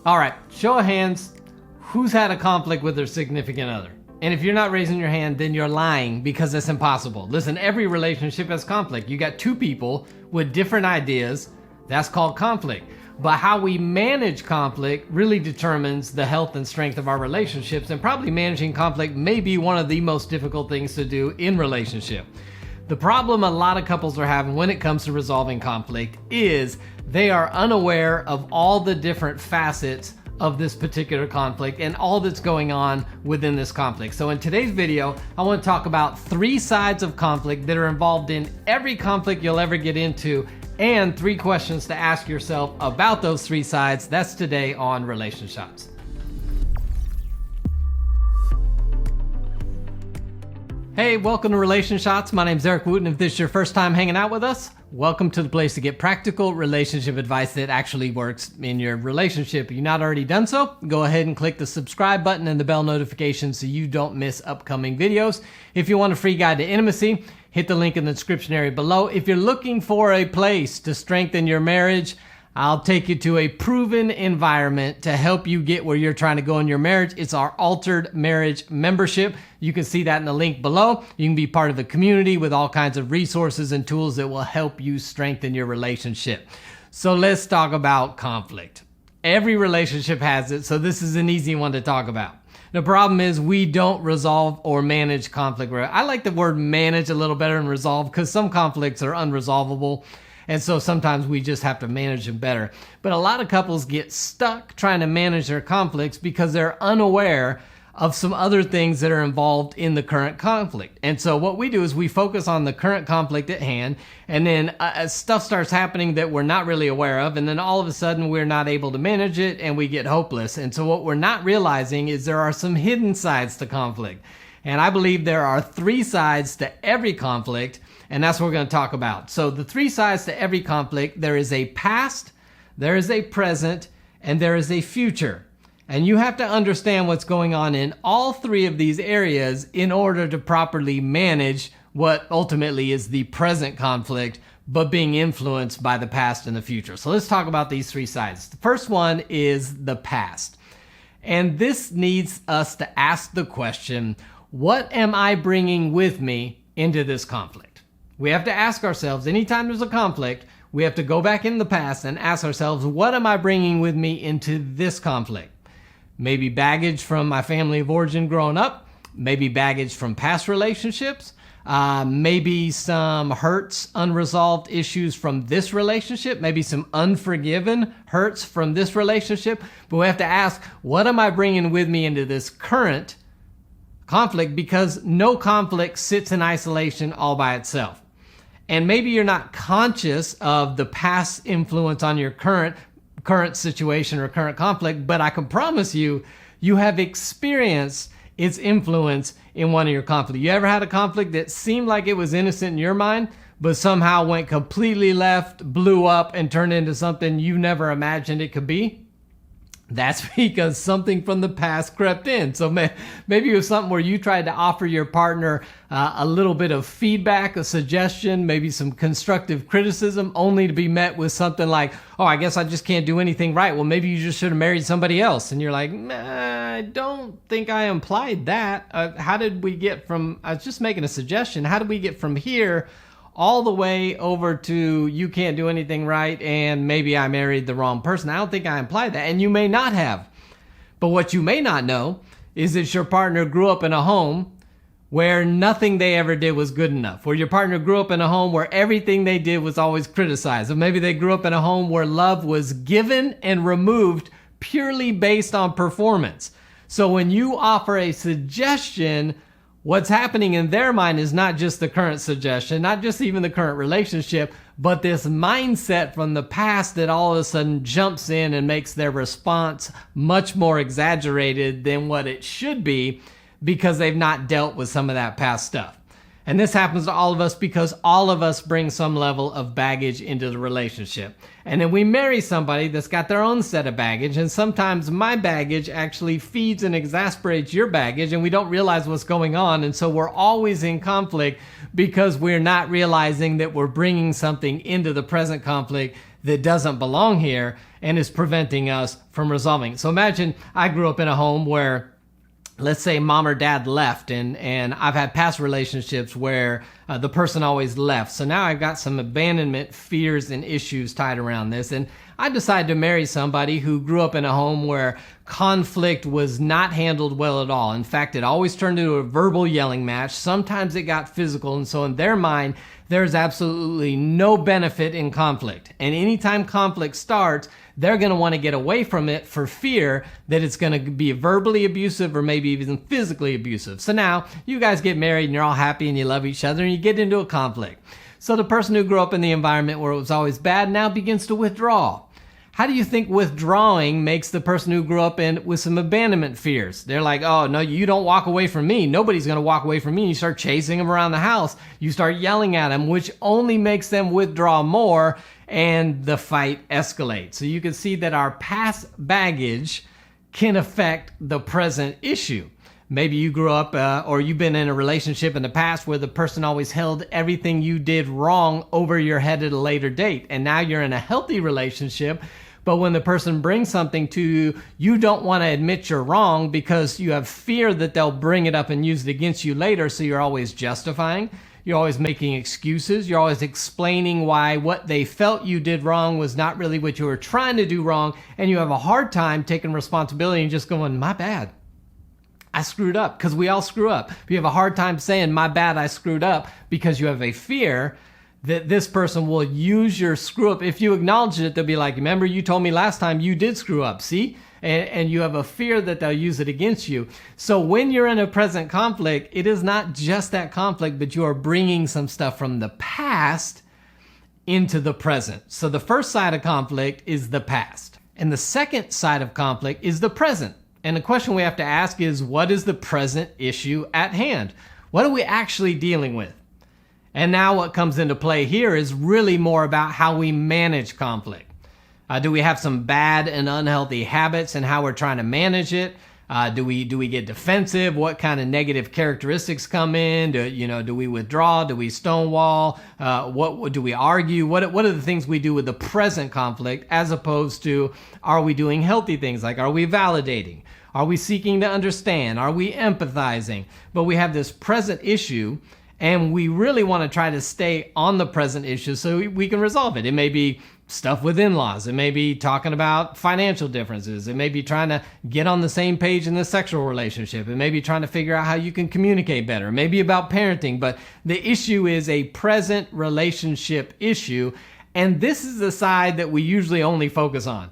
All right, show of hands, who's had a conflict with their significant other? And if you're not raising your hand, then you're lying because it's impossible. Listen, every relationship has conflict. You got two people with different ideas. That's called conflict. But how we manage conflict really determines the health and strength of our relationships, and probably managing conflict may be one of the most difficult things to do in relationship. The problem a lot of couples are having when it comes to resolving conflict is they are unaware of all the different facets of this particular conflict and all that's going on within this conflict. So in today's video, I want to talk about 3 sides of conflict that are involved in every conflict you'll ever get into, and 3 questions to ask yourself about those 3 sides. That's today on Relationships. Hey, welcome to Relationships. My name's Eric Wooten. If this is your first time hanging out with us, welcome to the place to get practical relationship advice that actually works in your relationship. If you've not already done so, go ahead and click the subscribe button and the bell notification so you don't miss upcoming videos. If you want a free guide to intimacy, hit the link in the description area below. If you're looking for a place to strengthen your marriage, I'll take you to a proven environment to help you get where you're trying to go in your marriage. It's our Altered Marriage membership. You can see that in the link below. You can be part of a community with all kinds of resources and tools that will help you strengthen your relationship. So let's talk about conflict. Every relationship has it, so this is an easy one to talk about. The problem is we don't resolve or manage conflict. I like the word manage a little better than resolve because some conflicts are unresolvable. And so sometimes we just have to manage them better. But a lot of couples get stuck trying to manage their conflicts because they're unaware of some other things that are involved in the current conflict. And so what we do is we focus on the current conflict at hand, and then stuff starts happening that we're not really aware of, and then all of a sudden we're not able to manage it and we get hopeless. And so what we're not realizing is there are some hidden sides to conflict. And I believe there are 3 sides to every conflict, and that's what we're going to talk about. So the 3 sides to every conflict: there is a past, there is a present, and there is a future. And you have to understand what's going on in all 3 of these areas in order to properly manage what ultimately is the present conflict, but being influenced by the past and the future. So let's talk about these 3 sides. The first one is the past. And this needs us to ask the question, what am I bringing with me into this conflict? We have to ask ourselves, anytime there's a conflict, we have to go back in the past and ask ourselves, what am I bringing with me into this conflict? Maybe baggage from my family of origin growing up, maybe baggage from past relationships, maybe some hurts, unresolved issues from this relationship, maybe some unforgiven hurts from this relationship. But we have to ask, what am I bringing with me into this current conflict? Because no conflict sits in isolation all by itself. And maybe you're not conscious of the past influence on your current situation or current conflict, but I can promise you, you have experienced its influence in one of your conflicts. You ever had a conflict that seemed like it was innocent in your mind, but somehow went completely left, blew up, and turned into something you never imagined it could be? That's because something from the past crept in. So maybe it was something where you tried to offer your partner a little bit of feedback, a suggestion, maybe some constructive criticism, only to be met with something like, oh, I guess I just can't do anything right. Well, maybe you just should have married somebody else. And you're like, nah, I don't think I implied that. How did we get from, I was just making a suggestion. How did we get from here all the way over to you can't do anything right and maybe I married the wrong person? I don't think I implied that, and you may not have. But what you may not know is that your partner grew up in a home where nothing they ever did was good enough, where your partner grew up in a home where everything they did was always criticized, or maybe they grew up in a home where love was given and removed purely based on performance. So when you offer a suggestion, what's happening in their mind is not just the current suggestion, not just even the current relationship, but this mindset from the past that all of a sudden jumps in and makes their response much more exaggerated than what it should be because they've not dealt with some of that past stuff. And this happens to all of us because all of us bring some level of baggage into the relationship. And then we marry somebody that's got their own set of baggage, and sometimes my baggage actually feeds and exasperates your baggage, and we don't realize what's going on. And so we're always in conflict because we're not realizing that we're bringing something into the present conflict that doesn't belong here and is preventing us from resolving it. So imagine I grew up in a home where, let's say mom or dad left, and I've had past relationships where the person always left. So now I've got some abandonment fears and issues tied around this. And I decided to marry somebody who grew up in a home where conflict was not handled well at all. In fact, it always turned into a verbal yelling match. Sometimes it got physical. And so in their mind, there's absolutely no benefit in conflict. And anytime conflict starts, they're going to want to get away from it for fear that it's going to be verbally abusive or maybe even physically abusive. So now you guys get married and you're all happy and you love each other and you get into a conflict. So the person who grew up in the environment where it was always bad now begins to withdraw. How do you think withdrawing makes the person who grew up in with some abandonment fears? They're like, oh, no, you don't walk away from me. Nobody's going to walk away from me. You start chasing them around the house. You start yelling at them, which only makes them withdraw more, and the fight escalates. So you can see that our past baggage can affect the present issue. Maybe you grew up or you've been in a relationship in the past where the person always held everything you did wrong over your head at a later date. And now you're in a healthy relationship. But when the person brings something to you, you don't want to admit you're wrong because you have fear that they'll bring it up and use it against you later. So you're always justifying. You're always making excuses. You're always explaining why what they felt you did wrong was not really what you were trying to do wrong. And you have a hard time taking responsibility and just going, my bad. I screwed up, because we all screw up. But you have a hard time saying, my bad, I screwed up, because you have a fear that this person will use your screw up. If you acknowledge it, they'll be like, remember, you told me last time you did screw up, see? And you have a fear that they'll use it against you. So when you're in a present conflict, it is not just that conflict, but you are bringing some stuff from the past into the present. So the first side of conflict is the past. And the second side of conflict is the present. And the question we have to ask is, what is the present issue at hand? What are we actually dealing with? And now what comes into play here is really more about how we manage conflict. Do we have some bad and unhealthy habits and how we're trying to manage it? Do we get defensive? What kind of negative characteristics come in? Do we withdraw? Do we stonewall? What do we argue? What are the things we do with the present conflict, as opposed to, are we doing healthy things? Like, are we validating? Are we seeking to understand? Are we empathizing? But we have this present issue, and we really want to try to stay on the present issue so we can resolve it. It may be stuff with in-laws. It may be talking about financial differences. It may be trying to get on the same page in the sexual relationship. It may be trying to figure out how you can communicate better. It may be about parenting, but the issue is a present relationship issue. And this is the side that we usually only focus on.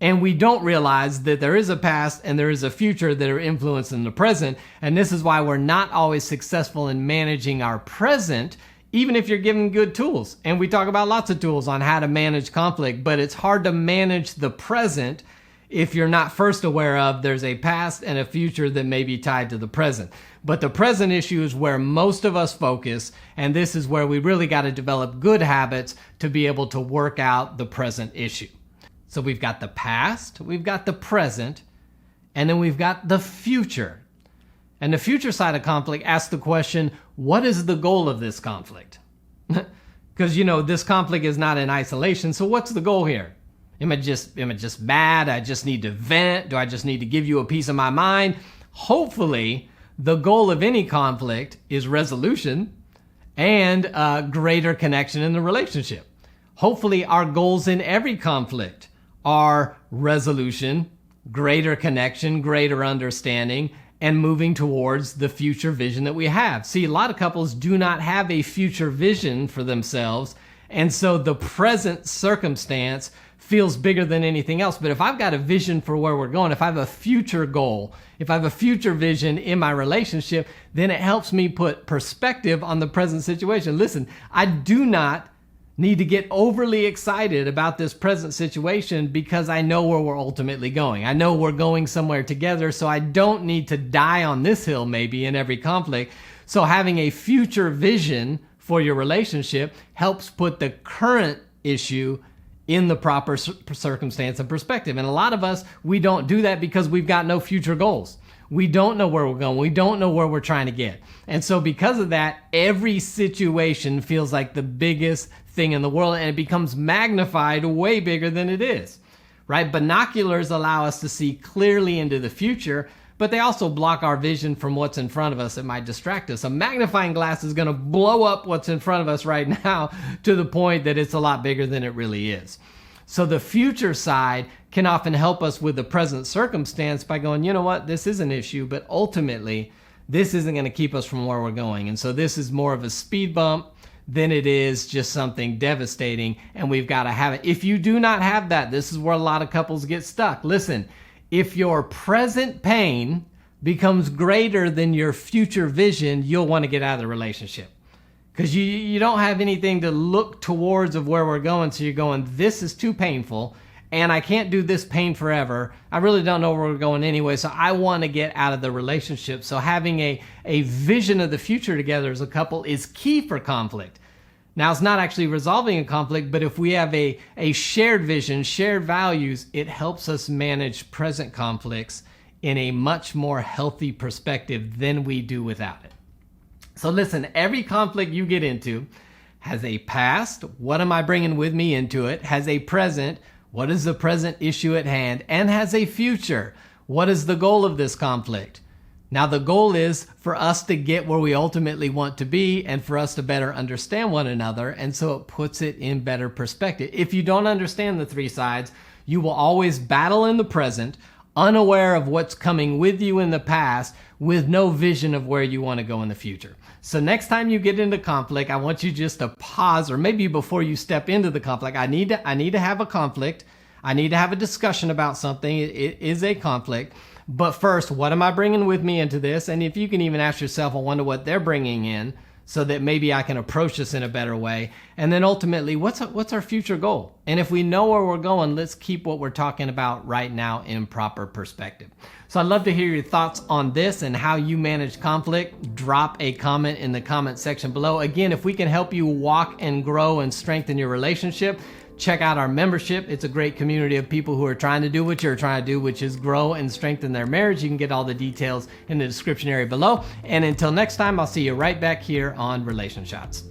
And we don't realize that there is a past and there is a future that are influencing the present. And this is why we're not always successful in managing our present, even if you're given good tools. And we talk about lots of tools on how to manage conflict, but it's hard to manage the present if you're not first aware of there's a past and a future that may be tied to the present. But the present issue is where most of us focus, and this is where we really got to develop good habits to be able to work out the present issue. So we've got the past, we've got the present, and then we've got the future. And the future side of conflict asks the question, what is the goal of this conflict? Because, this conflict is not in isolation, so what's the goal here? Am I just mad? I just need to vent? Do I just need to give you a piece of my mind? Hopefully, the goal of any conflict is resolution and greater connection in the relationship. Hopefully, our goals in every conflict are resolution, greater connection, greater understanding, and moving towards the future vision that we have. See, a lot of couples do not have a future vision for themselves, and so the present circumstance feels bigger than anything else. But if I've got a vision for where we're going, if I have a future goal, if I have a future vision in my relationship, then it helps me put perspective on the present situation. Listen, I do not need to get overly excited about this present situation because I know where we're ultimately going. I know we're going somewhere together, so I don't need to die on this hill maybe in every conflict. So having a future vision for your relationship helps put the current issue in the proper circumstance and perspective. And a lot of us, we don't do that because we've got no future goals. We don't know where we're going. We don't know where we're trying to get. And so because of that, every situation feels like the biggest thing in the world, and it becomes magnified way bigger than it is, right? Binoculars allow us to see clearly into the future, but they also block our vision from what's in front of us that might distract us. A magnifying glass is going to blow up what's in front of us right now to the point that it's a lot bigger than it really is. So the future side can often help us with the present circumstance by going, you know what, this is an issue, but ultimately this isn't going to keep us from where we're going. And so this is more of a speed bump than it is just something devastating, and we've got to have it. If you do not have that, this is where a lot of couples get stuck. Listen, if your present pain becomes greater than your future vision, you'll want to get out of the relationship. Because you don't have anything to look towards of where we're going. So you're going, this is too painful and I can't do this pain forever. I really don't know where we're going anyway. So I want to get out of the relationship. So having a vision of the future together as a couple is key for conflict. Now, it's not actually resolving a conflict, but if we have a shared vision, shared values, it helps us manage present conflicts in a much more healthy perspective than we do without it. So listen, every conflict you get into has a past, what am I bringing with me into it, has a present, what is the present issue at hand, and has a future, what is the goal of this conflict? Now the goal is for us to get where we ultimately want to be and for us to better understand one another, and so it puts it in better perspective. If you don't understand the three sides, you will always battle in the present, unaware of what's coming with you in the past, with no vision of where you want to go in the future. So next time you get into conflict, I want you just to pause, or maybe before you step into the conflict, I need to have a conflict. I need to have a discussion about something. It is a conflict. But first, what am I bringing with me into this? And if you can even ask yourself, I wonder what they're bringing in, so that maybe I can approach this in a better way. And then ultimately, what's our future goal? And if we know where we're going, let's keep what we're talking about right now in proper perspective. So I'd love to hear your thoughts on this and how you manage conflict. Drop a comment in the comment section below. Again, if we can help you walk and grow and strengthen your relationship, check out our membership. It's a great community of people who are trying to do what you're trying to do, which is grow and strengthen their marriage. You can get all the details in the description area below. And until next time, I'll see you right back here on Relation Shots.